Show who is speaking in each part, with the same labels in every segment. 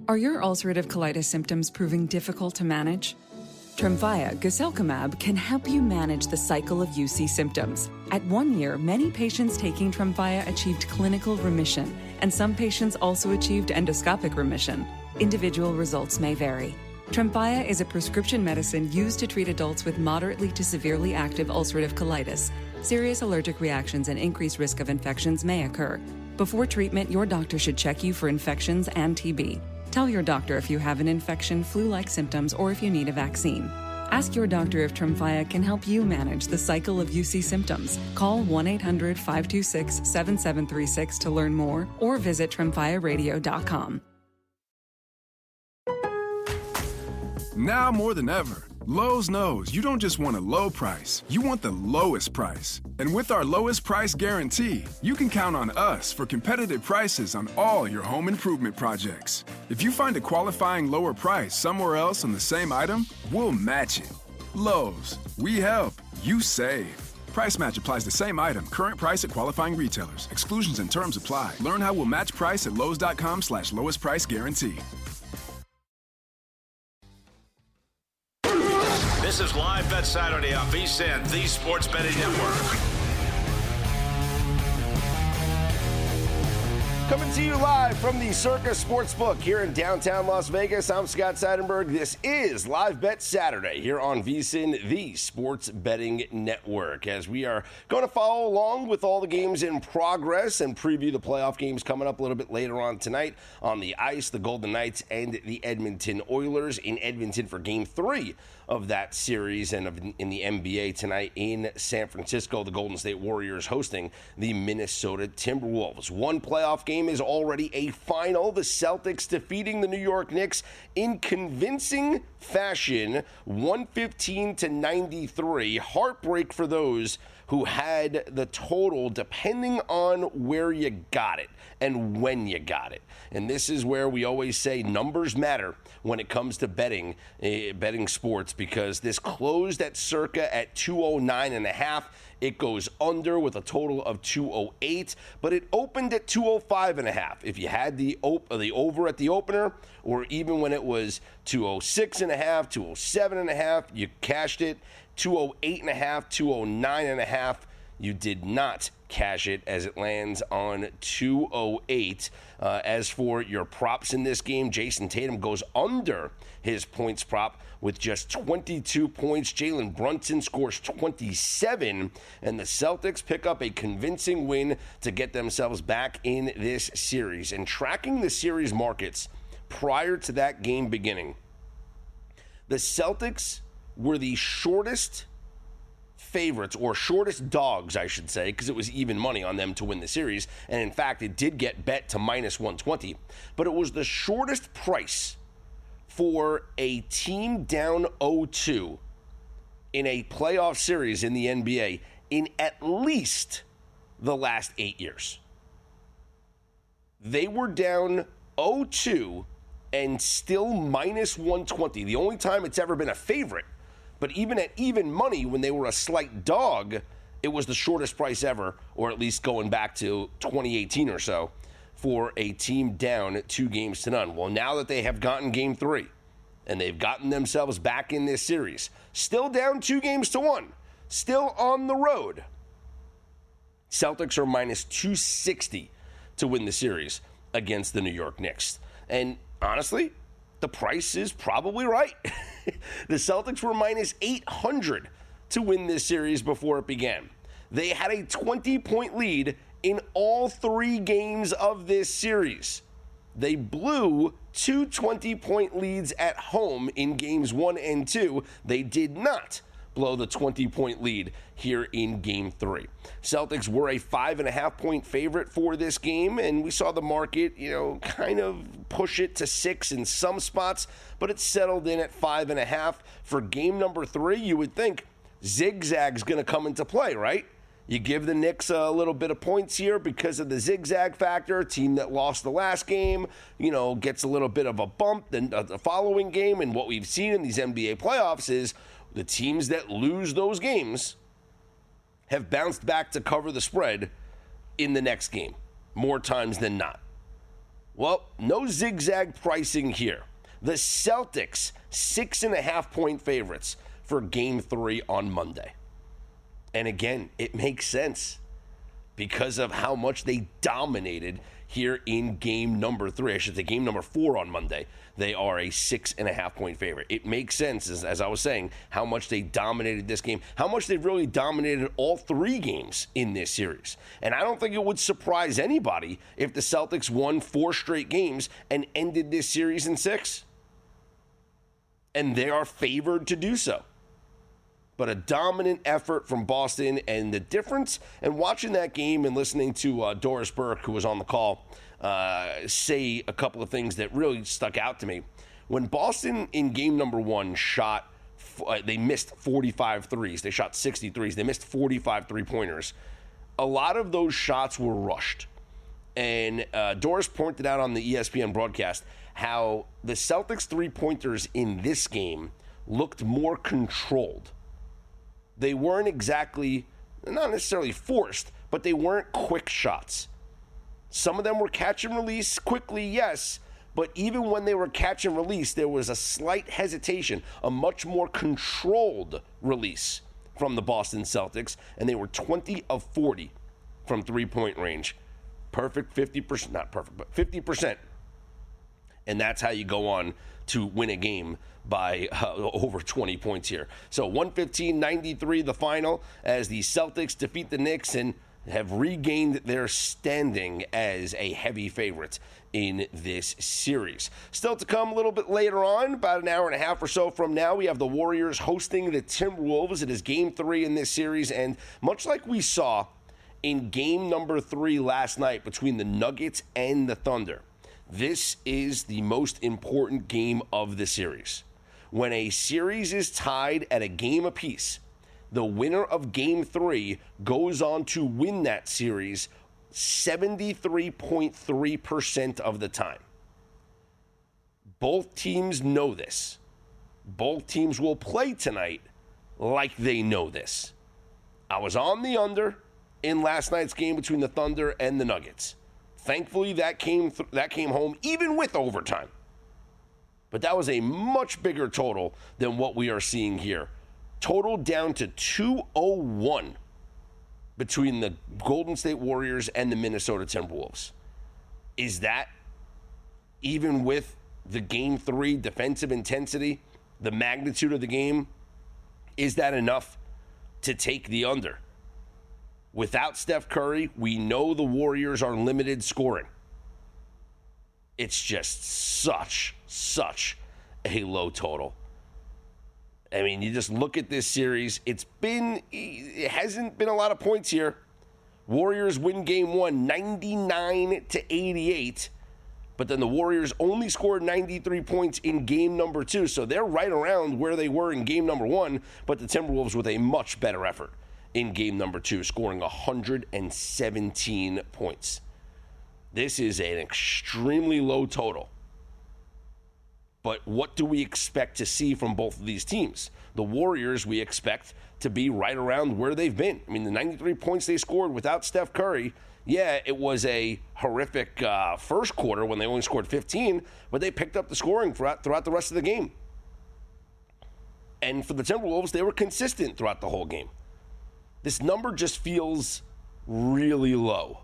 Speaker 1: Are your ulcerative colitis symptoms proving difficult to manage? Tremfya guselkumab can help you manage the cycle of UC symptoms. At 1 year, many patients taking Tremfya achieved clinical remission, and some patients also achieved endoscopic remission. Individual results may vary. Tremfya is a prescription medicine used to treat adults with moderately to severely active ulcerative colitis. Serious allergic reactions and increased risk of infections may occur. Before treatment, your doctor should check you for infections and TB. Tell your doctor if you have an infection, flu-like symptoms, or if you need a vaccine. Ask your doctor if Tremfya can help you manage the cycle of UC symptoms. Call 1-800-526-7736 to learn more or visit tremfyaradio.com.
Speaker 2: Now more than ever, Lowe's knows you don't just want a low price, you want the lowest price. And with our lowest price guarantee, you can count on us for competitive prices on all your home improvement projects. If you find a qualifying lower price somewhere else on the same item, we'll match it. Lowe's, we help, you save. Price match applies to same item, current price at qualifying retailers. Exclusions and terms apply. Learn how we'll match price at lowes.com/lowest price guarantee.
Speaker 3: This is Live Bet Saturday on VSiN, the Sports Betting Network.
Speaker 4: Coming to you live from the Circa Sportsbook here in downtown Las Vegas. I'm Scott Seidenberg. This is Live Bet Saturday here on VSiN, the Sports Betting Network, as we are going to follow along with all the games in progress and preview the playoff games coming up a little bit later on tonight on the ice. The Golden Knights and the Edmonton Oilers in Edmonton for Game 3 of that series, and in the NBA tonight in San Francisco, the Golden State Warriors hosting the Minnesota Timberwolves. One playoff game is already a final. The Celtics defeating the New York Knicks in convincing fashion, 115-93. Heartbreak for those who had the total, depending on where you got it and when you got it. And this is where we always say numbers matter when it comes to betting sports, because this closed at circa at 209.5. It goes under with a total of 208, but it opened at 205.5. If you had the over at the opener, or even when it was 206.5, 207.5, you cashed it. 208.5, 209.5. You did not cash it, as it lands on 208. As for your props in this game, Jason Tatum goes under his points prop with just 22 points. Jalen Brunson scores 27, and the Celtics pick up a convincing win to get themselves back in this series. And tracking the series markets prior to that game beginning, the Celtics were the shortest favorites, or shortest dogs, I should say, because it was even money on them to win the series. And in fact, it did get bet to minus 120. But it was the shortest price for a team down 0-2 in a playoff series in the NBA in at least the last 8 years. They were down 0-2 and still minus 120. The only time it's ever been a favorite. But even at even money, when they were a slight dog, it was the shortest price ever, or at least going back to 2018 or so, for a team down 2-0. Well, now that they have gotten Game 3, and they've gotten themselves back in this series, still down 2-1, still on the road, Celtics are minus 260 to win the series against the New York Knicks. And honestly, the price is probably right. The Celtics were minus 800 to win this series before it began. They had a 20-point lead in all 3 games of this series. They blew 2 20-point leads at home in games 1 and 2. They did not blow the 20-point lead here in Game 3. Celtics were a 5.5-point favorite for this game, and we saw the market, kind of push it to 6 in some spots, but it settled in at 5.5. For game number 3, you would think zigzag's going to come into play, right? You give the Knicks a little bit of points here because of the zigzag factor. Team that lost the last game, gets a little bit of a bump the following game. And what we've seen in these NBA playoffs is the teams that lose those games have bounced back to cover the spread in the next game more times than not. Well, no zigzag pricing here. The Celtics, 6.5-point favorites for Game 3 on Monday. And again, it makes sense because of how much they dominated here in game number 3. I should say game number 4 on Monday. They are a 6.5-point favorite. It makes sense, as I was saying, how much they dominated this game, how much they've really dominated all 3 games in this series. And I don't think it would surprise anybody if the Celtics won 4 straight games and ended this series in 6. And they are favored to do so. But a dominant effort from Boston, and the difference, and watching that game and listening to Doris Burke, who was on the call, say a couple of things that really stuck out to me. When Boston in game number 1 shot, they missed 45 threes. They shot 60 threes. They missed 45 three-pointers. A lot of those shots were rushed. And Doris pointed out on the ESPN broadcast how the Celtics three-pointers in this game looked more controlled. They weren't exactly, not necessarily forced, but they weren't quick shots. Some of them were catch and release quickly, yes, but even when they were catch and release, there was a slight hesitation, a much more controlled release from the Boston Celtics, and they were 20 of 40 from three-point range. Perfect 50%, not perfect, but 50%. And that's how you go on to win a game by over 20 points here. So 115-93 the final as the Celtics defeat the Knicks and have regained their standing as a heavy favorite in this series. Still to come a little bit later on, about an hour and a half or so from now, we have the Warriors hosting the Timberwolves. It is Game 3 in this series, and much like we saw in Game number 3 last night between the Nuggets and the Thunder, this is the most important game of the series. When a series is tied at a game apiece, the winner of Game 3 goes on to win that series 73.3% of the time. Both teams know this. Both teams will play tonight like they know this. I was on the under in last night's game between the Thunder and the Nuggets. Thankfully, that came home even with overtime. But that was a much bigger total than what we are seeing here. Total down to 201 between the Golden State Warriors and the Minnesota Timberwolves. Is that, even with the Game 3 defensive intensity, the magnitude of the game, is that enough to take the under? Without Steph Curry, we know the Warriors are limited scoring. It's just such a low total. I mean, you just look at this series. It hasn't been a lot of points here. Warriors win Game 1, 99-88. But then the Warriors only scored 93 points in Game number 2. So they're right around where they were in Game number 1. But the Timberwolves with a much better effort in Game number 2, scoring 117 points. This is an extremely low total. But what do we expect to see from both of these teams? The Warriors, we expect to be right around where they've been. I mean, the 93 points they scored without Steph Curry, yeah, it was a horrific first quarter when they only scored 15, but they picked up the scoring throughout the rest of the game. And for the Timberwolves, they were consistent throughout the whole game. This number just feels really low.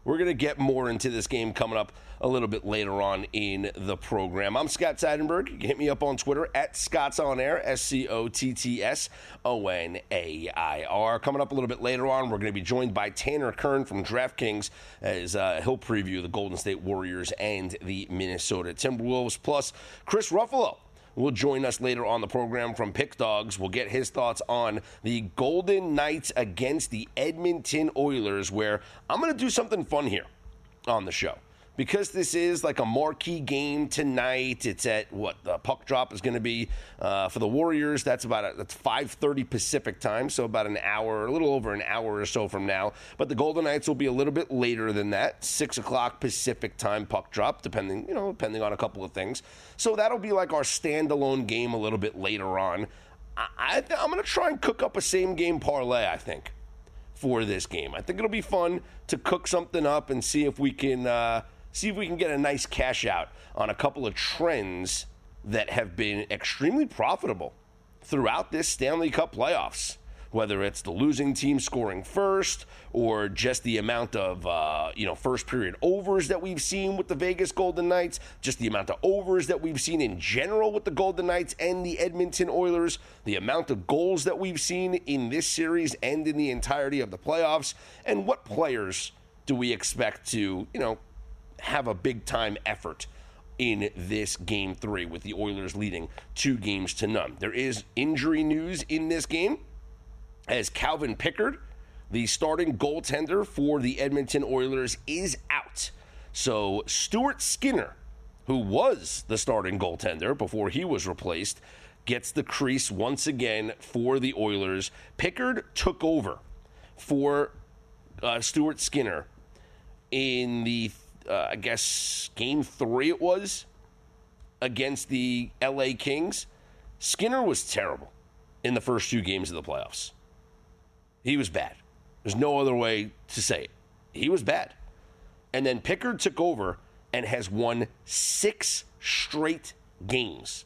Speaker 4: We're going to get more into this game coming up a little bit later on in the program. I'm Scott Seidenberg. You can hit me up on Twitter at ScottsOnAir, ScottsOnair. Coming up a little bit later on, we're going to be joined by Tanner Kern from DraftKings as he'll preview the Golden State Warriors and the Minnesota Timberwolves. Plus, Chris Ruffalo will join us later on the program from Pick Dogs. We'll get his thoughts on the Golden Knights against the Edmonton Oilers, where I'm going to do something fun here on the show. Because this is like a marquee game tonight, it's at the puck drop is going to be for the Warriors. That's 5:30 Pacific time, so about an hour, a little over an hour or so from now. But the Golden Knights will be a little bit later than that, 6 o'clock Pacific time puck drop, depending on a couple of things. So that'll be like our standalone game a little bit later on. I'm going to try and cook up a same game parlay, I think, for this game. I think it'll be fun to cook something up and see if we can see if we can get a nice cash out on a couple of trends that have been extremely profitable throughout this Stanley Cup playoffs, whether it's the losing team scoring first or just the amount of first period overs that we've seen with the Vegas Golden Knights, just the amount of overs that we've seen in general with the Golden Knights and the Edmonton Oilers, the amount of goals that we've seen in this series and in the entirety of the playoffs, and what players do we expect to, have a big-time effort in this Game 3 with the Oilers leading 2-0. There is injury news in this game as Calvin Pickard, the starting goaltender for the Edmonton Oilers, is out. So Stuart Skinner, who was the starting goaltender before he was replaced, gets the crease once again for the Oilers. Pickard took over for Stuart Skinner in the Game 3 it was, against the LA Kings. Skinner was terrible in the first 2 games of the playoffs. He was bad. There's no other way to say it. He was bad. And then Pickard took over and has won 6 straight games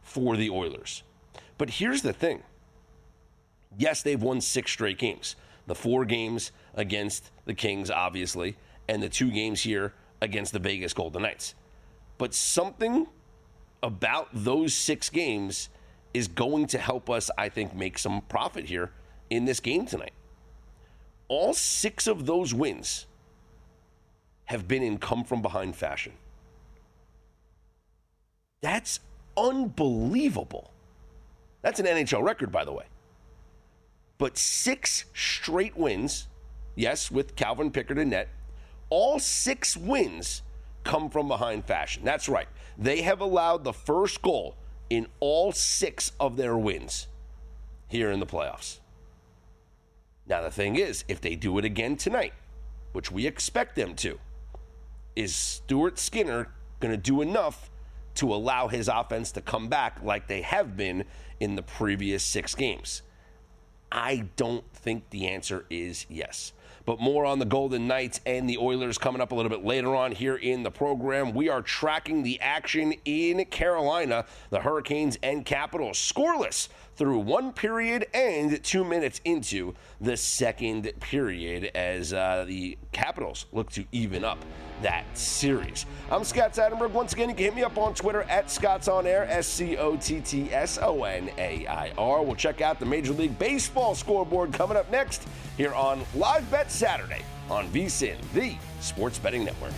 Speaker 4: for the Oilers. But here's the thing. Yes, they've won 6 straight games. The 4 games against the Kings, obviously, and the 2 games here against the Vegas Golden Knights. But something about those 6 games is going to help us, I think, make some profit here in this game tonight. All 6 of those wins have been in come-from-behind fashion. That's unbelievable. That's an NHL record, by the way. But 6 straight wins, yes, with Calvin Pickard in net, all 6 wins come from behind fashion. That's right. They have allowed the first goal in all 6 of their wins here in the playoffs. Now, the thing is, if they do it again tonight, which we expect them to, is Stuart Skinner going to do enough to allow his offense to come back like they have been in the previous 6 games? I don't think the answer is yes. But more on the Golden Knights and the Oilers coming up a little bit later on here in the program. We are tracking the action in Carolina. The Hurricanes and Capitals scoreless through 1 period and 2 minutes into the second period as the Capitals look to even up that series. I'm Scott Seidenberg. Once again, you can hit me up on Twitter at ScottsOnAir, ScottsOnair. We'll check out the Major League Baseball scoreboard coming up next here on Live Bet Saturday on VSiN, the Sports Betting Network.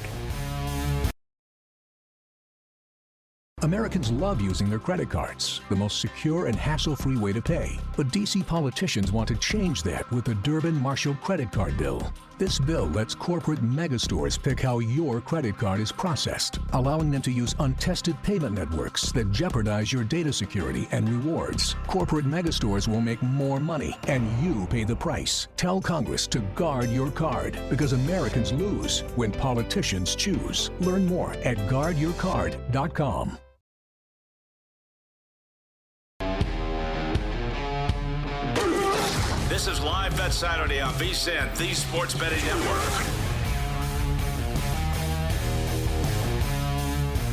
Speaker 5: Americans love using their credit cards, the most secure and hassle-free way to pay. But D.C. politicians want to change that with the Durbin-Marshall credit card bill. This bill lets corporate megastores pick how your credit card is processed, allowing them to use untested payment networks that jeopardize your data security and rewards. Corporate megastores will make more money, and you pay the price. Tell Congress to guard your card, because Americans lose when politicians choose. Learn more at guardyourcard.com.
Speaker 3: This is Live Bet Saturday on VSiN, the Sports Betting Network.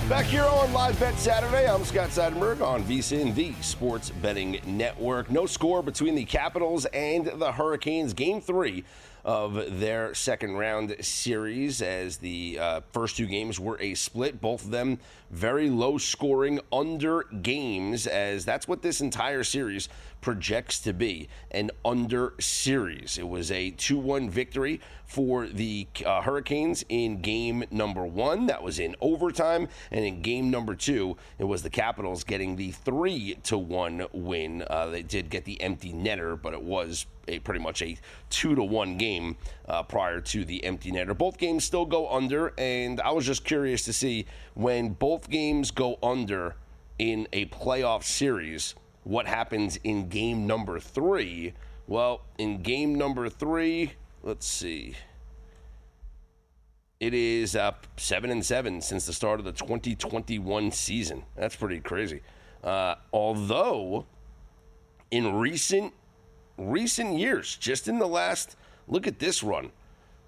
Speaker 4: Back here on Live Bet Saturday, I'm Scott Seidenberg on VSiN, the Sports Betting Network. No score between the Capitals and the Hurricanes. Game 3 of their second round series, as the first 2 games were a split. Both of them very low scoring under games, as that's what this entire series projects to be, an under series. It was a 2-1 victory for the Hurricanes in game number 1. That was in overtime. And in game number 2, it was the Capitals getting the 3-1 win. They did get the empty netter, but it was pretty much a 2-1 game prior to the empty netter. Both games still go under, and I was just curious to see, when both games go under in a playoff series, what happens in game number 3. Well, in game number 3, let's see. It is 7-7 since the start of the 2021 season. That's pretty crazy. Although, in recent years, just in the last, look at this run.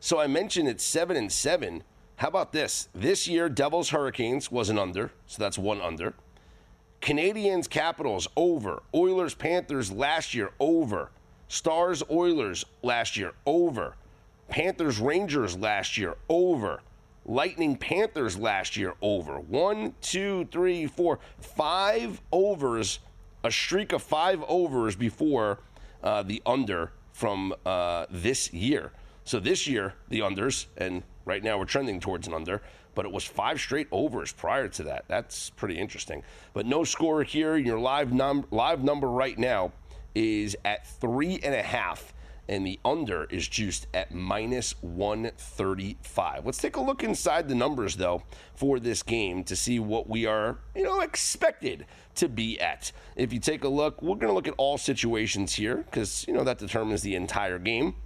Speaker 4: So I mentioned it's 7-7, How about this? This year, Devils Hurricanes was an under, so that's one under. Canadiens Capitals over. Oilers Panthers last year over. Stars Oilers last year over. Panthers Rangers last year over. Lightning Panthers last year over. 1, 2, 3, 4, 5 overs. A streak of 5 overs before the under from this year. So this year, the unders, and right now we're trending towards an under, but it was 5 straight overs prior to that. That's pretty interesting. But no score here. Your live number right now is at 3.5, and the under is juiced at -135. Let's take a look inside the numbers, though, for this game to see what we are, expected to be at. If you take a look, we're going to look at all situations here because, that determines the entire game.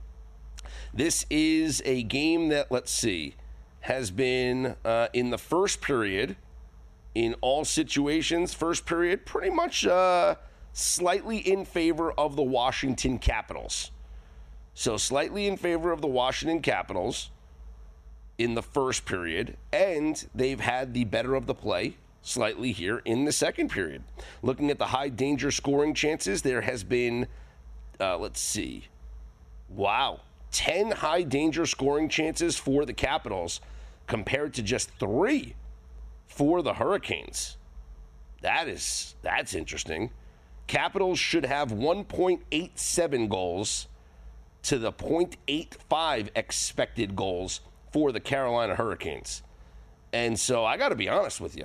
Speaker 4: This is a game that, let's see, has been in the first period, in all situations, first period, pretty much slightly in favor of the Washington Capitals. So slightly in favor of the Washington Capitals in the first period, and they've had the better of the play slightly here in the second period. Looking at the high danger scoring chances, there has been, 10 high danger scoring chances for the Capitals compared to just 3 for the Hurricanes. That's interesting. Capitals should have 1.87 goals to the 0.85 expected goals for the Carolina Hurricanes. And so I got to be honest with you.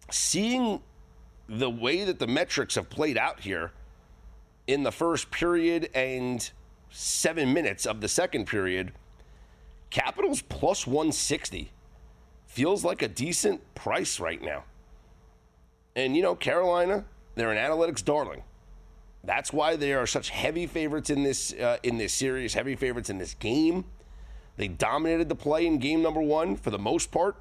Speaker 4: Seeing the way that the metrics have played out here in the first period and 7 minutes of the second period, Capitals plus 160 feels like a decent price right now. And, Carolina, they're an analytics darling. That's why they are such heavy favorites in this series, heavy favorites in this game. They dominated the play in game number 1 for the most part.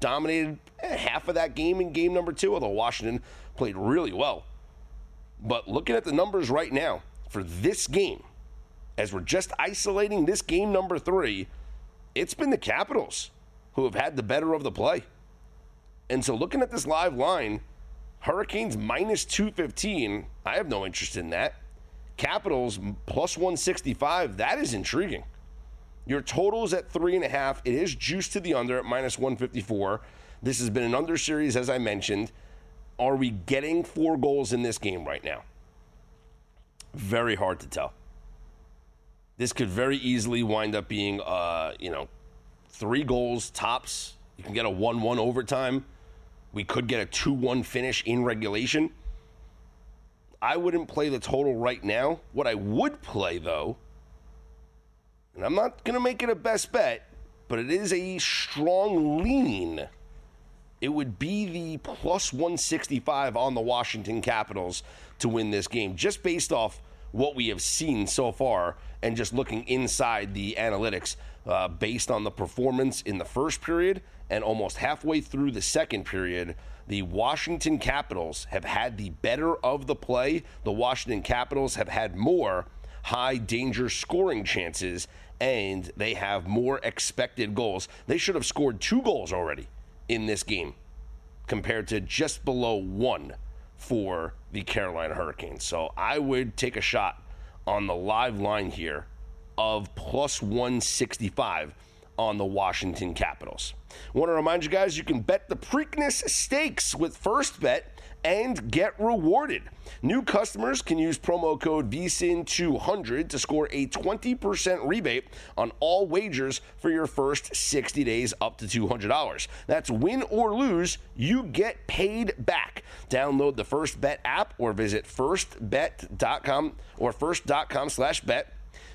Speaker 4: Dominated half of that game in game number 2, although Washington played really well. But looking at the numbers right now for this game, as we're just isolating this game number 3, it's been the Capitals who have had the better of the play. And so looking at this live line, Hurricanes minus 215, I have no interest in that. Capitals plus 165, that is intriguing. Your total is at 3.5. It is juiced to the under at minus 154. This has been an under series, as I mentioned. Are we getting 4 goals in this game right now? Very hard to tell. This could very easily wind up being, 3 goals tops. You can get a 1-1 overtime. We could get a 2-1 finish in regulation. I wouldn't play the total right now. What I would play, though, and I'm not going to make it a best bet, but it is a strong lean. It would be the plus 165 on the Washington Capitals to win this game, just based off what we have seen so far and just looking inside the analytics based on the performance in the first period and almost halfway through the second period. The Washington Capitals have had the better of the play. The Washington Capitals have had more high danger scoring chances, and they have more expected goals. They should have scored 2 goals already in this game compared to just below 1 for the Carolina Hurricanes. So I would take a shot on the live line here of plus 165 on the Washington Capitals. I want to remind you guys, you can bet the Preakness Stakes with First Bet and get rewarded. New customers can use promo code VSIN200 to score a 20% rebate on all wagers for your first 60 days up to $200. That's win or lose, you get paid back. Download the First Bet app or visit firstbet.com or first.com/bet.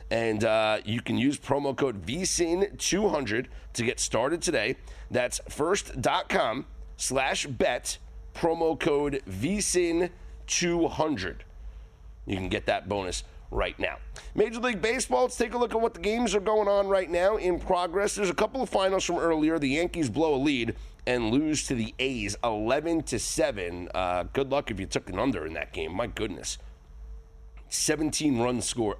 Speaker 4: And you can use promo code VSIN200 to get started today. That's first.com/bet, promo code VSIN200. You can get that bonus right now. Major League Baseball, let's take a look at what the games are going on right now in progress. There's a couple of finals from earlier. The Yankees blow a lead and lose to the A's 11-7. Good luck if you took an under in that game. My goodness. 18 runs scored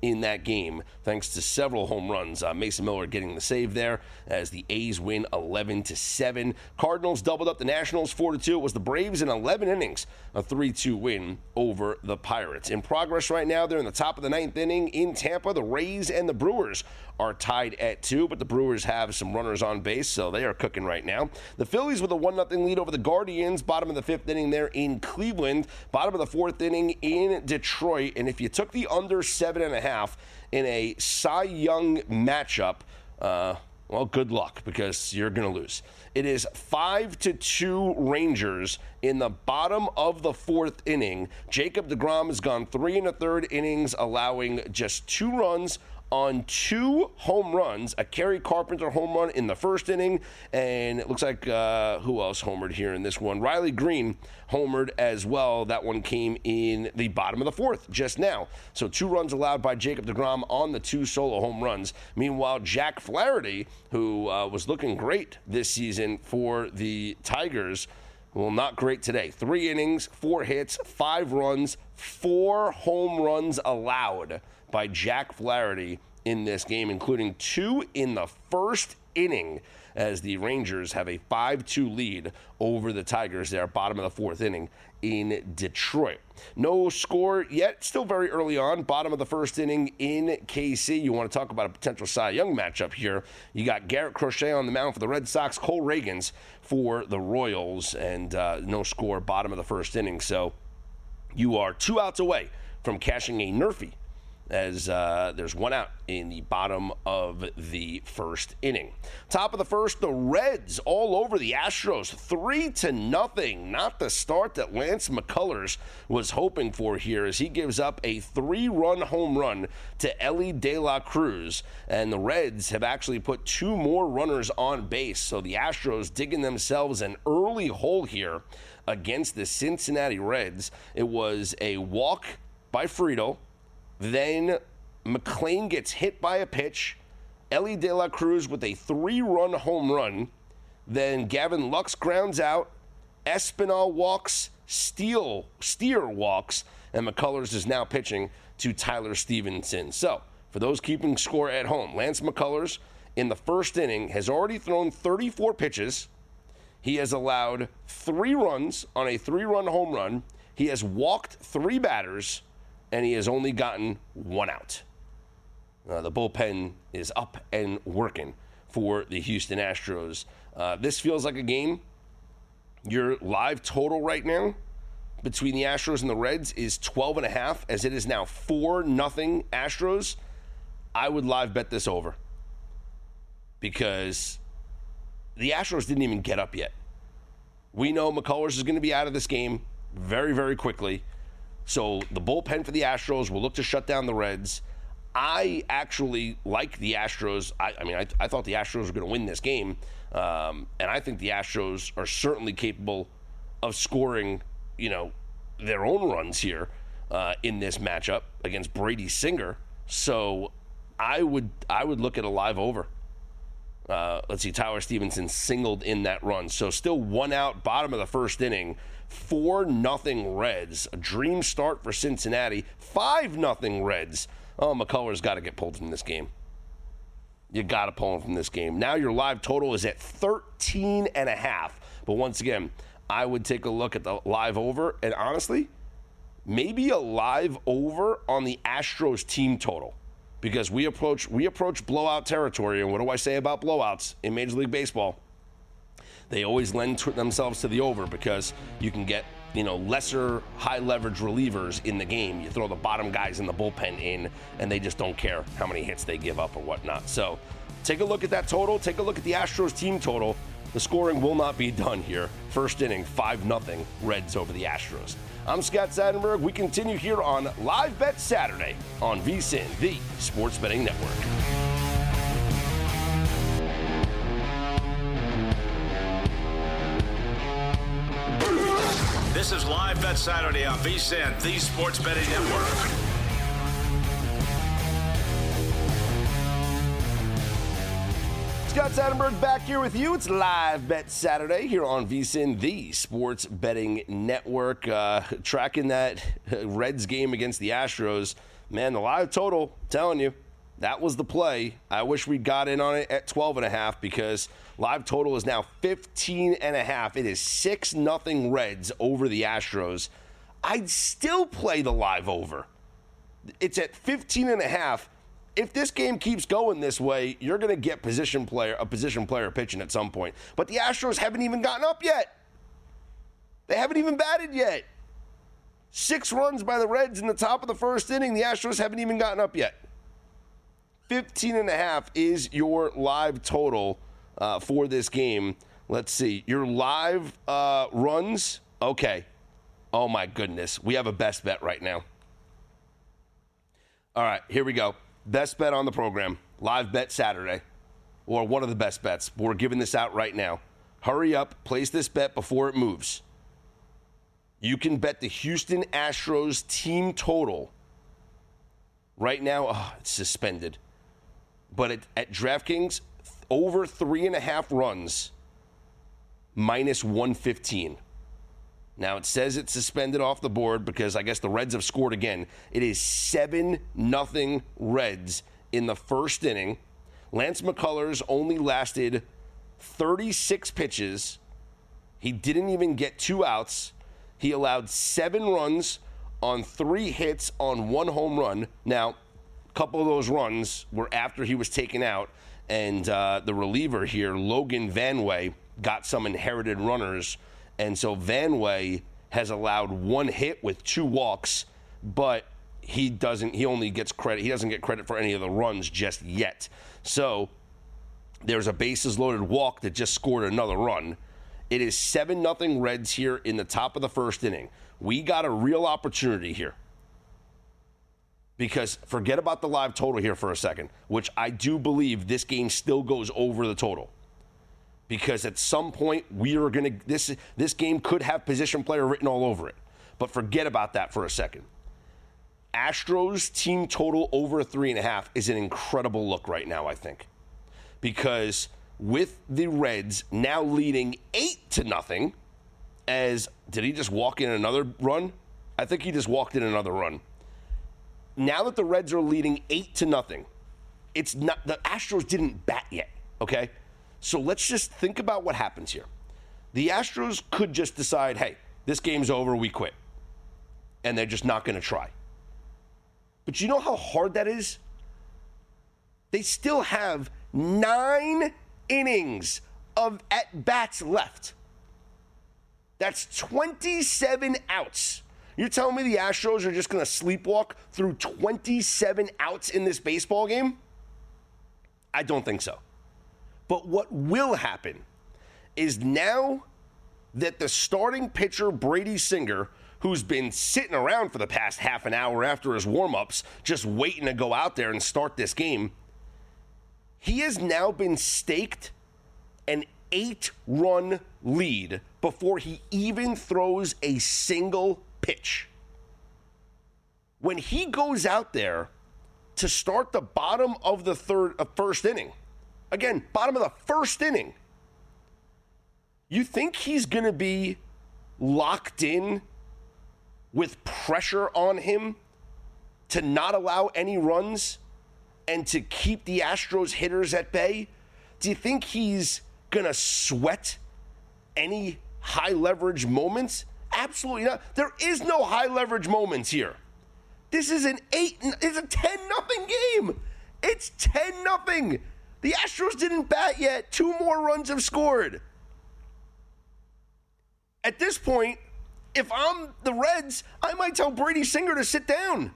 Speaker 4: in that game, thanks to several home runs. Mason Miller getting the save there as the A's win 11-7. Cardinals doubled up the Nationals 4-2. It was the Braves in 11 innings, a 3-2 win over the Pirates. In progress right now, they're in the top of the ninth inning in Tampa. The Rays and the Brewers are tied at 2, but the Brewers have some runners on base, so they are cooking right now. The Phillies with a 1-0 lead over the Guardians, bottom of the 5th inning there in Cleveland, bottom of the 4th inning in Detroit, and if you took the under 7.5 in a Cy Young matchup, well, good luck, because you're going to lose. It is 5-2 Rangers in the bottom of the 4th inning. Jacob deGrom has gone 3 1/3 innings, allowing just 2 runs on 2 home runs, a Kerry Carpenter home run in the 1st inning, and it looks like, who else homered here in this one? Riley Green homered as well. That one came in the bottom of the 4th just now. So 2 runs allowed by Jacob deGrom on the 2 solo home runs. Meanwhile, Jack Flaherty, who was looking great this season for the Tigers, well, not great today. 3 innings, 4 hits, 5 runs, 4 home runs allowed by Jack Flaherty in this game, including 2 in the 1st inning, as the Rangers have a 5-2 lead over the Tigers there, bottom of the 4th inning in Detroit. No score yet, still very early on, bottom of the 1st inning in KC. You want to talk about a potential Cy Young matchup here. You got Garrett Crochet on the mound for the Red Sox, Cole Reagans for the Royals, and no score, bottom of the 1st inning. So you are 2 outs away from cashing a Nerfy, as there's 1 out in the bottom of the 1st inning. Top of the 1st, the Reds all over the Astros, 3-0. Not the start that Lance McCullers was hoping for here, as he gives up a 3-run home run to Ellie De La Cruz, and the Reds have actually put 2 more runners on base, so the Astros digging themselves an early hole here against the Cincinnati Reds. It was a walk by Friedel. Then McClain gets hit by a pitch. Ellie De La Cruz with a 3-run home run. Then Gavin Lux grounds out. Espinal walks. Steer walks. And McCullers is now pitching to Tyler Stevenson. So, for those keeping score at home, Lance McCullers in the 1st inning has already thrown 34 pitches. He has allowed 3 runs on a 3-run home run. He has walked 3 batters, and he has only gotten 1 out. The bullpen is up and working for the Houston Astros. This feels like a game. Your live total right now between the Astros and the Reds is 12.5, as it is now 4-0 Astros. I would live bet this over, because the Astros didn't even get up yet. We know McCullers is going to be out of this game very, very quickly. So the bullpen for the Astros will look to shut down the Reds. I actually like the Astros. I thought the Astros were going to win this game. And I think the Astros are certainly capable of scoring, their own runs here in this matchup against Brady Singer. So I would look at a live over. Let's see, Tyler Stevenson singled in that run. So still 1 out, bottom of the 1st inning. 4-0 Reds. A dream start for Cincinnati. 5-0 Reds. Oh, McCullers got to get pulled from this game. You got to pull him from this game. Now your live total is at 13.5. But once again, I would take a look at the live over. And honestly, maybe a live over on the Astros team total, because we approach blowout territory. And what do I say about blowouts in Major League Baseball? They always lend themselves to the over, because you can get, lesser high leverage relievers in the game. You throw the bottom guys in the bullpen in, and they just don't care how many hits they give up or whatnot. So take a look at that total. Take a look at the Astros team total. The scoring will not be done here. 1st inning, 5-0 Reds over the Astros. I'm Scott Seidenberg. We continue here on Live Bet Saturday on VSiN, the Sports Betting Network.
Speaker 3: This is Live Bet Saturday on VSiN, the Sports Betting Network.
Speaker 4: Scott Seidenberg back here with you. It's Live Bet Saturday here on VSiN, the Sports Betting Network. Tracking that Reds game against the Astros. man, the live total, I'm telling you, that was the play. I wish we got in on it at 12.5 because live total is now 15.5. It is 6-0 Reds over the Astros. I'd still play the live over. It's at 15.5. If this game keeps going this way, you're going to get a position player pitching at some point. But the Astros haven't even gotten up yet. They haven't even batted yet. 6 runs by the Reds in the top of the first inning. The Astros haven't even gotten up yet. 15.5 is your live total for this game. Let's see. Your live runs. Okay. Oh, my goodness. We have a best bet right now. All right, here we go. Best bet on the program. Live bet Saturday. Or one of the best bets. We're giving this out right now. Hurry up. Place this bet before it moves. You can bet the Houston Astros team total. Right now, it's suspended. But at DraftKings, over 3.5 runs, minus 115. Now, it says it's suspended off the board because I guess the Reds have scored again. It is 7-0 Reds in the first inning. Lance McCullers only lasted 36 pitches. He didn't even get 2 outs. He allowed 7 runs on 3 hits on 1 home run. Now, a couple of those runs were after he was taken out, and the reliever here, Logan Vanway, got some inherited runners, and so Vanway has allowed 1 hit with 2 walks, but he doesn't get credit for any of the runs just yet. So there's a bases loaded walk that just scored another run. It is 7-0 Reds here in the top of the first inning. We got a real opportunity here. Because forget about the live total here for a second, which I do believe this game still goes over the total. Because at some point this game could have position player written all over it. But forget about that for a second. Astros team total over 3.5 is an incredible look right now, I think. Because with the Reds now leading 8-0, did he just walk in another run? I think he just walked in another run. Now that the Reds are leading 8-0, it's not the Astros didn't bat yet, okay? So let's just think about what happens here. The Astros could just decide, hey, this game's over, we quit. And they're just not going to try. But you know how hard that is? They still have 9 innings of at-bats left. That's 27 outs. You're telling me the Astros are just going to sleepwalk through 27 outs in this baseball game? I don't think so. But what will happen is now that the starting pitcher, Brady Singer, who's been sitting around for the past half an hour after his warm-ups, just waiting to go out there and start this game, he has now been staked an 8-run lead before he even throws a single pitch. When he goes out there to start the bottom of the first inning, again, bottom of the first inning, you think he's going to be locked in with pressure on him to not allow any runs and to keep the Astros hitters at bay? Do you think he's going to sweat any high leverage moments? Absolutely not. There is no high leverage moments here. This is it's a 10-0 game. It's 10-0. The Astros didn't bat yet. 2 more runs have scored. At this point, if I'm the Reds, I might tell Brady Singer to sit down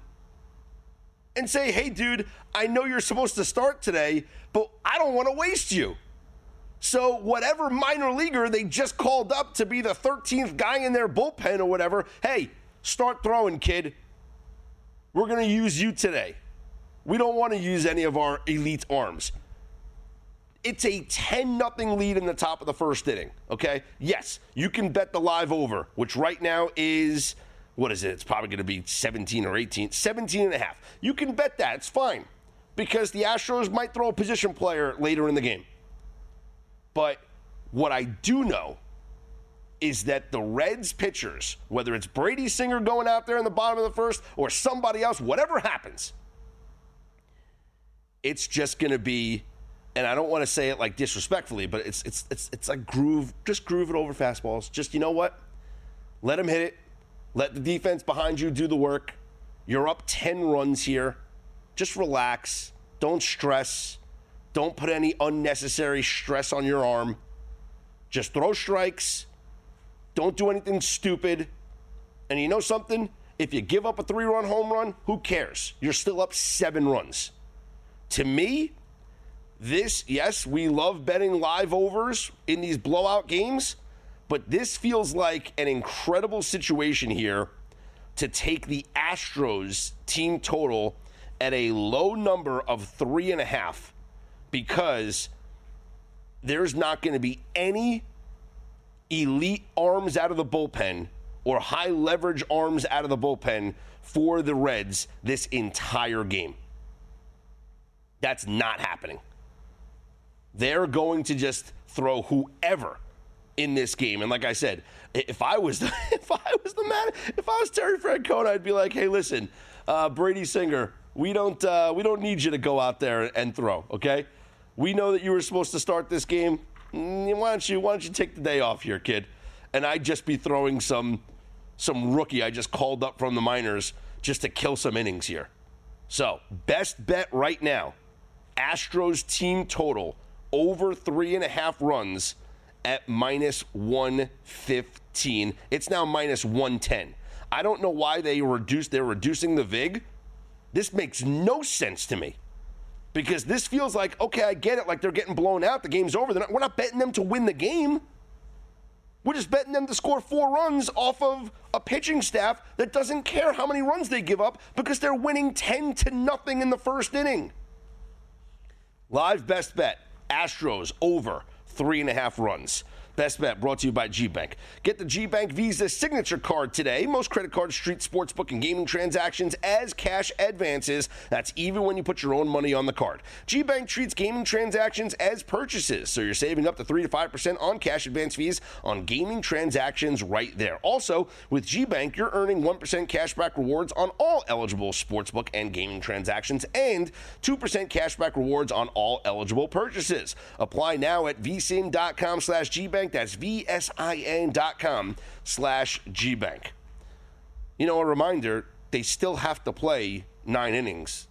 Speaker 4: and say, hey, dude, I know you're supposed to start today, but I don't want to waste you. So whatever minor leaguer they just called up to be the 13th guy in their bullpen or whatever, hey, start throwing, kid. We're going to use you today. We don't want to use any of our elite arms. It's a 10-0 lead in the top of the first inning, okay? Yes, you can bet the live over, which right now is, what is it? It's probably going to be 17 or 18, 17.5. You can bet that. It's fine because the Astros might throw a position player later in the game. But what I do know is that the Reds pitchers, whether it's Brady Singer going out there in the bottom of the first or somebody else, whatever happens, it's just going to be, and I don't want to say it like disrespectfully, but it's like groove it over fastballs. Just, you know what? Let them hit it. Let the defense behind you do the work. You're up 10 runs here. Just relax. Don't stress. Don't put any unnecessary stress on your arm. Just throw strikes. Don't do anything stupid. And you know something? If you give up a 3-run home run, who cares? You're still up 7 runs. To me, yes, we love betting live overs in these blowout games, but this feels like an incredible situation here to take the Astros team total at a low number of 3.5 because there's not going to be any elite arms out of the bullpen or high leverage arms out of the bullpen for the Reds this entire game. That's not happening. They're going to just throw whoever in this game. And like I said, if I was Terry Francona, I'd be like, hey, listen, Brady Singer, we don't need you to go out there and throw, okay? We know that you were supposed to start this game. Why don't you take the day off here, kid? And I'd just be throwing some rookie I just called up from the minors just to kill some innings here. So, best bet right now, Astros team total over 3.5 runs at -115. It's now -110. I don't know why they're reducing the VIG. This makes no sense to me. Because this feels like, okay, I get it, like they're getting blown out, the game's over. We're not betting them to win the game. We're just betting them to score 4 runs off of a pitching staff that doesn't care how many runs they give up because they're winning 10-0 in the first inning. Live best bet, Astros over 3.5 runs. Best bet brought to you by G-Bank. Get the G-Bank Visa Signature Card today. Most credit cards treat sportsbook and gaming transactions as cash advances. That's even when you put your own money on the card. G-Bank treats gaming transactions as purchases, so you're saving up to 3 to 5% on cash advance fees on gaming transactions right there. Also, with G-Bank, you're earning 1% cashback rewards on all eligible sportsbook and gaming transactions and 2% cashback rewards on all eligible purchases. Apply now at vsin.com/GBank. That's VSIN.com/GBank. You know, a reminder, they still have to play 9 innings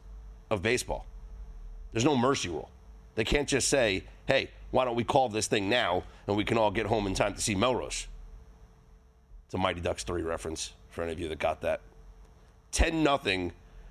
Speaker 4: of baseball. There's no mercy rule. They can't just say, hey, why don't we call this thing now and we can all get home in time to see Melrose. It's a Mighty Ducks 3 reference for any of you that got that. 10-0.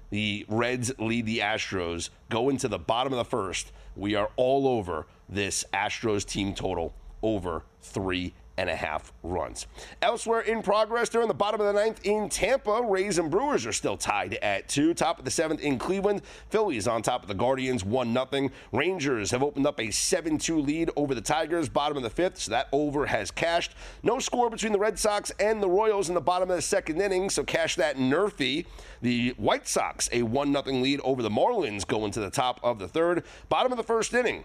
Speaker 4: The Reds lead the Astros. Go into the bottom of the first. We are all over this Astros team total over 3.5 runs. Elsewhere in progress, during the bottom of the 9th in Tampa, Rays and Brewers are still tied at 2. Top of the 7th in Cleveland, Phillies on top of the Guardians 1-0. Rangers have opened up a 7-2 lead over the Tigers, bottom of the 5th, so that over has cashed. No score between the Red Sox and the Royals in the bottom of the 2nd inning, so cash that nerfy. The White Sox, a 1-0 lead over the Marlins, go into the top of the 3rd. Bottom of the 1st inning,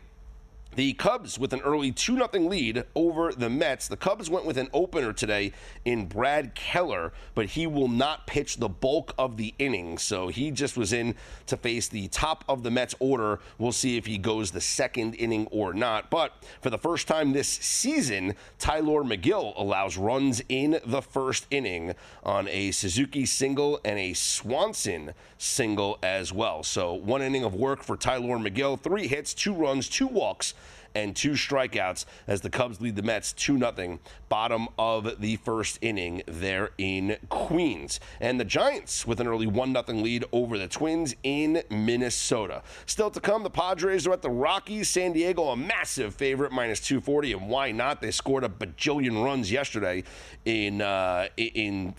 Speaker 4: the Cubs with an early 2-0 lead over the Mets. The Cubs went with an opener today in Brad Keller, but he will not pitch the bulk of the innings, so he just was in to face the top of the Mets order. We'll see if he goes the 2nd inning or not. But for the first time this season, Tyler McGill allows runs in the 1st inning on a Suzuki single and a Swanson single as well. So 1 inning of work for Tyler McGill, 3 hits, 2 runs, 2 walks, and 2 strikeouts as the Cubs lead the Mets 2-0, bottom of the 1st inning there in Queens. And the Giants with an early 1-0 lead over the Twins in Minnesota. Still to come, the Padres are at the Rockies. San Diego, a massive favorite, -240, and why not? They scored a bajillion runs yesterday in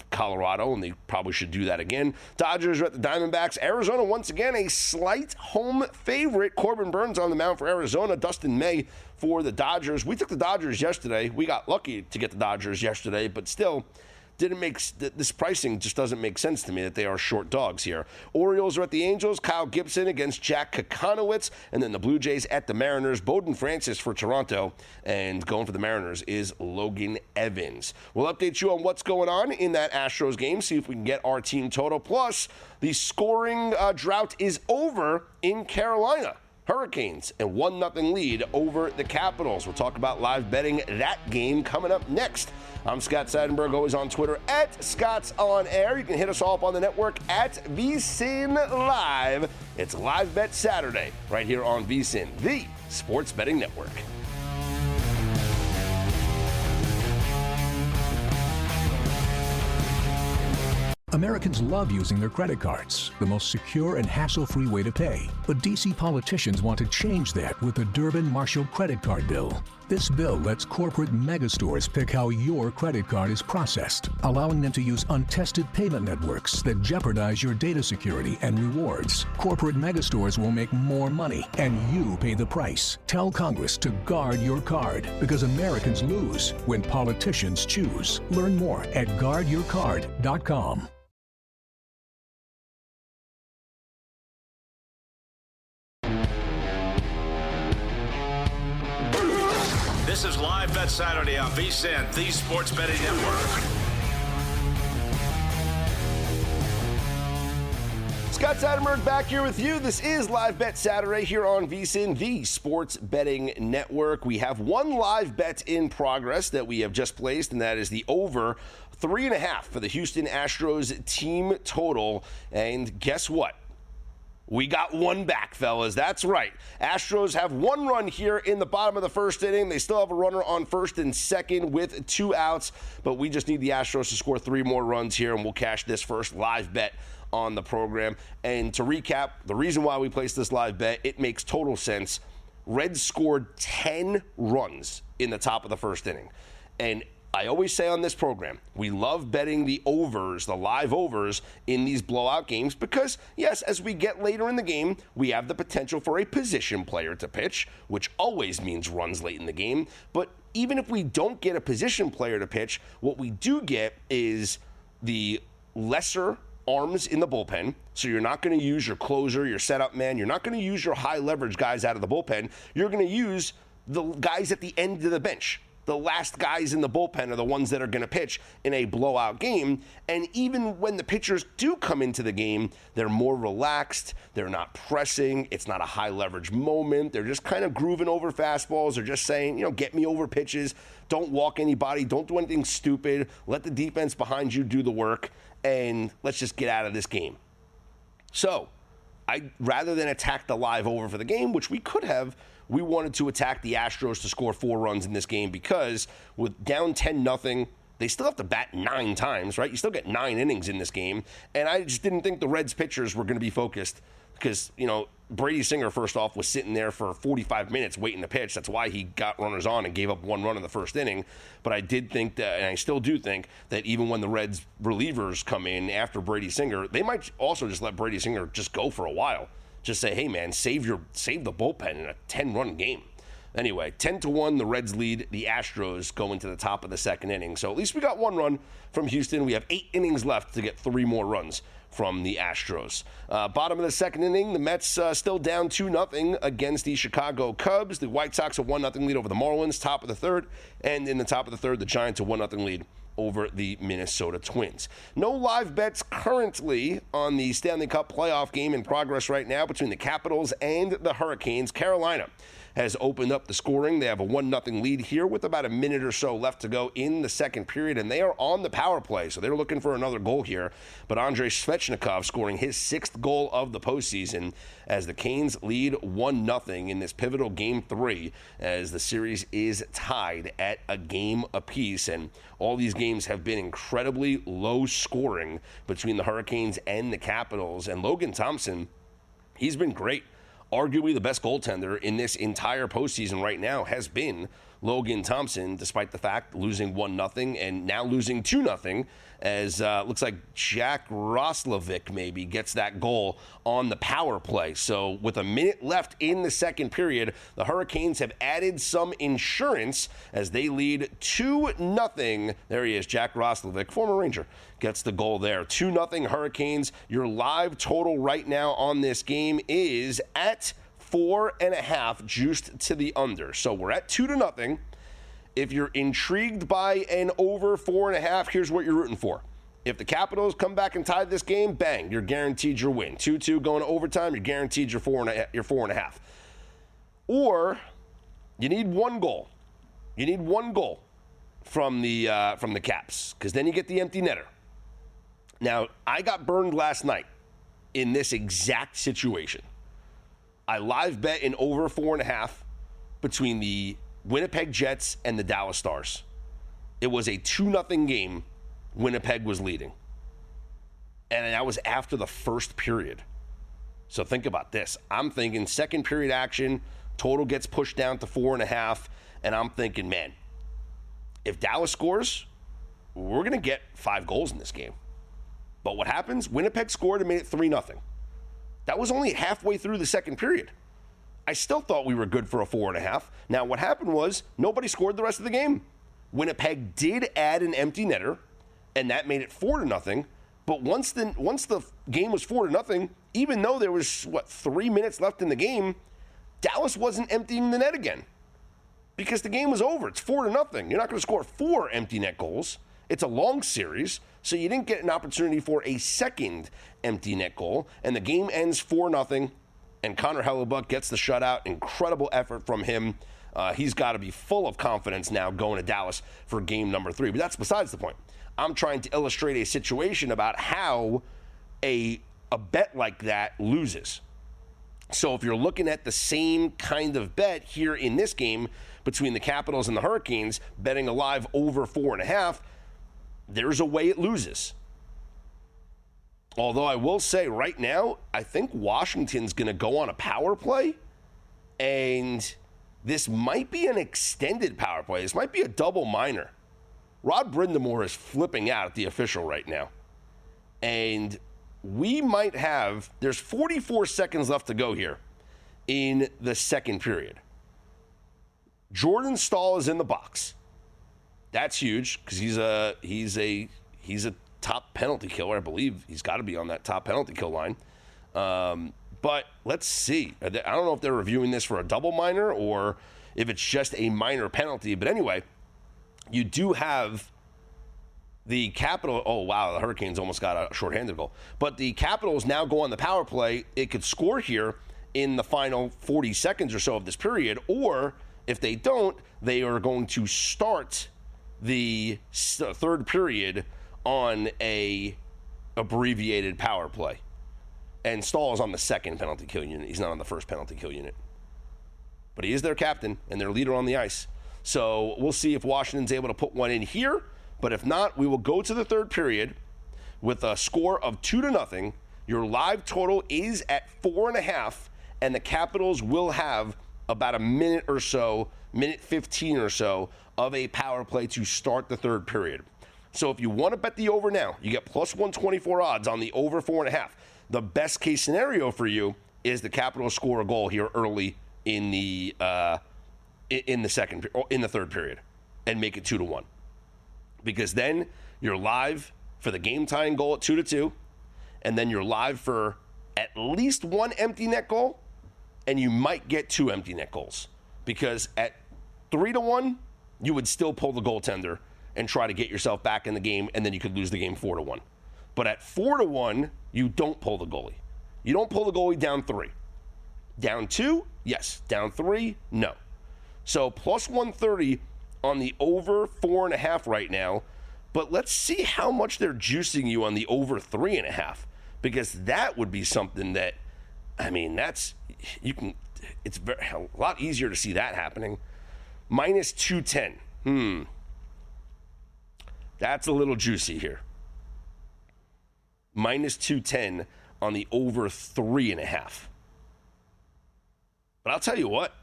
Speaker 4: Colorado, and they probably should do that again. Dodgers are at the Diamondbacks. Arizona, once again, a slight home favorite. Corbin Burns on the mound for Arizona. Dustin May for the Dodgers. We took the Dodgers yesterday. We got lucky to get the Dodgers yesterday, but still, This pricing just doesn't make sense to me that they are short dogs here. Orioles are at the Angels. Kyle Gibson against Jack Kokonowitz. And then the Blue Jays at the Mariners. Bowden Francis for Toronto. And going for the Mariners is Logan Evans. We'll update you on what's going on in that Astros game. See if we can get our team total. Plus, the scoring drought is over in Carolina. Hurricanes, a 1-0 lead over the Capitals. We'll talk about live betting that game coming up next. I'm Scott Seidenberg, always on Twitter at Scott's On Air. You can hit us all up on the network at VSiN Live. It's Live Bet Saturday right here on VSiN, the sports betting network.
Speaker 5: Americans love using their credit cards, the most secure and hassle-free way to pay. But D.C. politicians want to change that with the Durbin-Marshall credit card bill. This bill lets corporate megastores pick how your credit card is processed, allowing them to use untested payment networks that jeopardize your data security and rewards. Corporate megastores will make more money, and you pay the price. Tell Congress to guard your card, because Americans lose when politicians choose. Learn more at guardyourcard.com.
Speaker 3: This is Live Bet Saturday on VSiN, the sports betting network.
Speaker 4: Scott Seidenberg back here with you. This is Live Bet Saturday here on VSiN, the sports betting network. We have one live bet in progress that we have just placed, and that is the over 3.5 for the Houston Astros team total. And guess what? We got one back, fellas. That's right. Astros have one run here in the bottom of the first inning. They still have a runner on first and second with 2 outs, but we just need the Astros to score 3 more runs here, and we'll cash this first live bet on the program. And to recap, the reason why we placed this live bet, it makes total sense. Reds scored 10 runs in the top of the first inning. And I always say on this program, we love betting the overs, the live overs in these blowout games because, yes, as we get later in the game, we have the potential for a position player to pitch, which always means runs late in the game. But even if we don't get a position player to pitch, what we do get is the lesser arms in the bullpen. So you're not going to use your closer, your setup man. You're not going to use your high leverage guys out of the bullpen. You're going to use the guys at the end of the bench. The last guys in the bullpen are the ones that are going to pitch in a blowout game. And even when the pitchers do come into the game, they're more relaxed. They're not pressing. It's not a high leverage moment. They're just kind of grooving over fastballs. They're just saying, get me over pitches. Don't walk anybody. Don't do anything stupid. Let the defense behind you do the work. And let's just get out of this game. So, rather than attack the live over for the game, which we could have, we wanted to attack the Astros to score 4 runs in this game because with down 10-0, they still have to bat 9 times, right? You still get 9 innings in this game. And I just didn't think the Reds pitchers were going to be focused because, Brady Singer, first off, was sitting there for 45 minutes waiting to pitch. That's why he got runners on and gave up 1 run in the first inning. But I did think that, and I still do think, that even when the Reds relievers come in after Brady Singer, they might also just let Brady Singer just go for a while. Just say, hey, man, save the bullpen in a 10-run game. Anyway, 10-1, the Reds lead. The Astros go into the top of the second inning. So at least we got 1 run from Houston. We have 8 innings left to get 3 more runs from the Astros. Bottom of the second inning, the Mets still down 2-0 against the Chicago Cubs. The White Sox a 1-0 lead over the Marlins, top of the third. And in the top of the third, the Giants a 1-0 lead over the Minnesota Twins. No live bets currently on the Stanley Cup playoff game in progress right now between the Capitals and the Hurricanes. Carolina has opened up the scoring. They have a 1-0 lead here with about a minute or so left to go in the second period, and they are on the power play, so they're looking for another goal here. But Andrei Svechnikov scoring his 6th goal of the postseason as the Canes lead 1-0 in this pivotal Game 3 as the series is tied at a game apiece. And all these games have been incredibly low scoring between the Hurricanes and the Capitals. And Logan Thompson, he's been great. Arguably the best goaltender in this entire postseason right now has been Logan Thompson, despite the fact losing 1-0 and now losing 2-0, as looks like Jack Roslovic maybe gets that goal on the power play. So with a minute left in the second period, the Hurricanes have added some insurance as they lead 2-0. There he is, Jack Roslovic, former Ranger, gets the goal there. 2-0 Hurricanes. Your live total right now on this game is at 4.5, juiced to the under. So we're at 2-0. If you're intrigued by an over 4.5, here's what you're rooting for. If the Capitals come back and tie this game, bang, you're guaranteed your win. 2-2 going to overtime, you're guaranteed your 4.5. Or you need one goal. You need one goal from the Caps, because then you get the empty netter. Now, I got burned last night in this exact situation. I live bet in over 4.5 between the Winnipeg Jets and the Dallas Stars. It was a 2-0 game. Winnipeg was leading. And that was after the first period. So think about this. I'm thinking second period action, total gets pushed down to 4.5, and I'm thinking, man, if Dallas scores, we're going to get 5 goals in this game. But what happens? Winnipeg scored and made it 3-0. That was only halfway through the second period. I still thought we were good for a 4.5. Now, what happened was nobody scored the rest of the game. Winnipeg did add an empty netter, and that made it 4-0. But once the game was 4-0, even though there was, 3 minutes left in the game, Dallas wasn't emptying the net again because the game was over. It's 4-0. You're not going to score 4 empty net goals. It's a long series, so you didn't get an opportunity for a second empty net goal, and the game ends 4-0, and Connor Hellebuck gets the shutout. Incredible effort from him. He's got to be full of confidence now going to Dallas for game number 3, but that's besides the point. I'm trying to illustrate a situation about how a bet like that loses. So if you're looking at the same kind of bet here in this game between the Capitals and the Hurricanes, betting a live over 4.5, there's a way it loses. Although I will say right now, I think Washington's going to go on a power play, and this might be an extended power play. This might be a double minor. Rod Brindamore is flipping out at the official right now. And we might have, there's 44 seconds left to go here in the second period. Jordan Staal is in the box. That's huge because he's a top penalty killer. I believe he's got to be on that top penalty kill line. But let's see. I don't know if they're reviewing this for a double minor or if it's just a minor penalty. But anyway, you do have the Capital. Oh, wow, the Hurricanes almost got a shorthanded goal. But the Capitals now go on the power play. It could score here in the final 40 seconds or so of this period. Or if they don't, they are going to start the third period on a abbreviated power play. And Staal is on the second penalty kill unit. He's not on the first penalty kill unit. But he is their captain and their leader on the ice. So we'll see if Washington's able to put one in here. But if not, we will go to the third period with a score of 2-0. Your live total is at 4.5, and the Capitals will have about a minute or so, minute 15 or so, of a power play to start the third period. So if you want to bet the over now, you get plus 124 odds on the over 4.5. The best case scenario for you is the Capitals score a goal here early in the third period and make it 2-1. Because then you're live for the game-tying goal at 2-2, and then you're live for at least one empty net goal, and you might get 2 empty net goals. Because at 3-1, you would still pull the goaltender and try to get yourself back in the game, and then you could lose the game 4-1. But at 4-1, you don't pull the goalie. You don't pull the goalie down 3. Down 2, yes. Down 3, no. So plus 130 on the over 4.5 right now. But let's see how much they're juicing you on the over 3.5, because that would be something that, I mean, it's a lot easier to see that happening. Minus 210. That's a little juicy here. Minus 210 on the over 3.5. But I'll tell you what,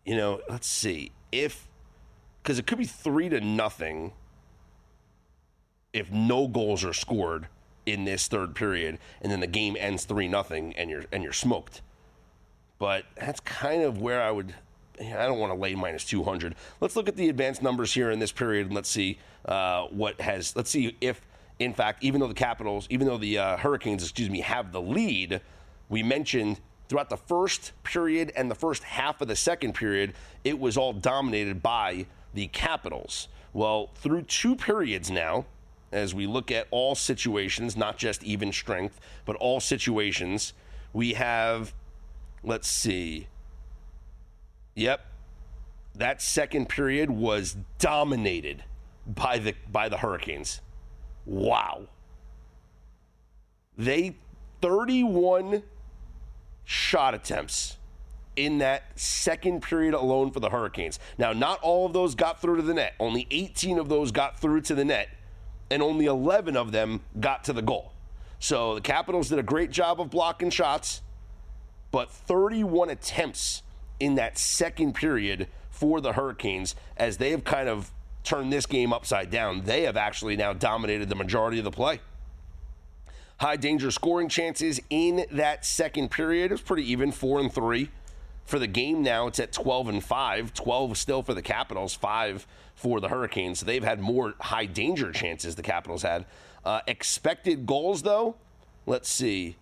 Speaker 4: let's see. because it could be 3-0 if no goals are scored in this third period, and then the game ends 3-0 and you're smoked. But that's kind of where I don't want to lay minus 200. Let's look at the advanced numbers here in this period, and let's see let's see if, in fact, even though the Hurricanes, have the lead, we mentioned throughout the first period and the first half of the second period, it was all dominated by the Capitals. Well, through 2 periods now, as we look at all situations, not just even strength, but all situations, we have, let's see. Yep. That second period was dominated by the Hurricanes. Wow. 31 shot attempts in that second period alone for the Hurricanes. Now, not all of those got through to the net. Only 18 of those got through to the net, and only 11 of them got to the goal. So the Capitals did a great job of blocking shots, but 31 attempts in that second period for the Hurricanes, as they have kind of turned this game upside down. They have actually now dominated the majority of the play. High danger scoring chances in that second period. It was pretty even, 4-3. For the game now, it's at 12-5. 12 still for the Capitals, 5 for the Hurricanes. So they've had more high danger chances the Capitals had. Expected goals, though, let's see.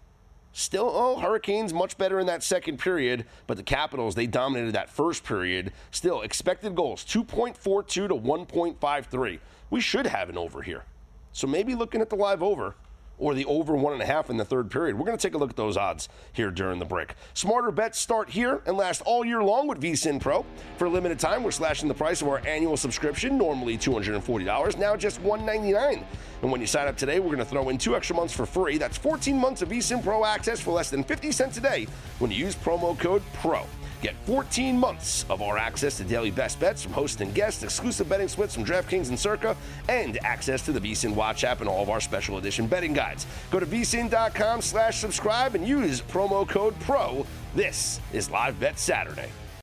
Speaker 4: Still, Hurricanes much better in that second period, but the Capitals, they dominated that first period. Still, expected goals, 2.42 to 1.53. We should have an over here. So maybe looking at the live over, or the over 1.5 in the third period. We're going to take a look at those odds here during the break. Smarter bets start here and last all year long with VSiN Pro. For a limited time, we're slashing the price of our annual subscription, normally $240, now just $199. And when you sign up today, we're going to throw in 2 extra months for free. That's 14 months of VSiN Pro access for less than 50 cents a day when you use promo code PRO. Get 14 months of our access to daily best bets from hosts and guests, exclusive betting splits from DraftKings and Circa, and access to the VSiN Watch app and all of our special edition betting guides. Go to vsin.com/subscribe and use promo code PRO. This is Live Bet Saturday.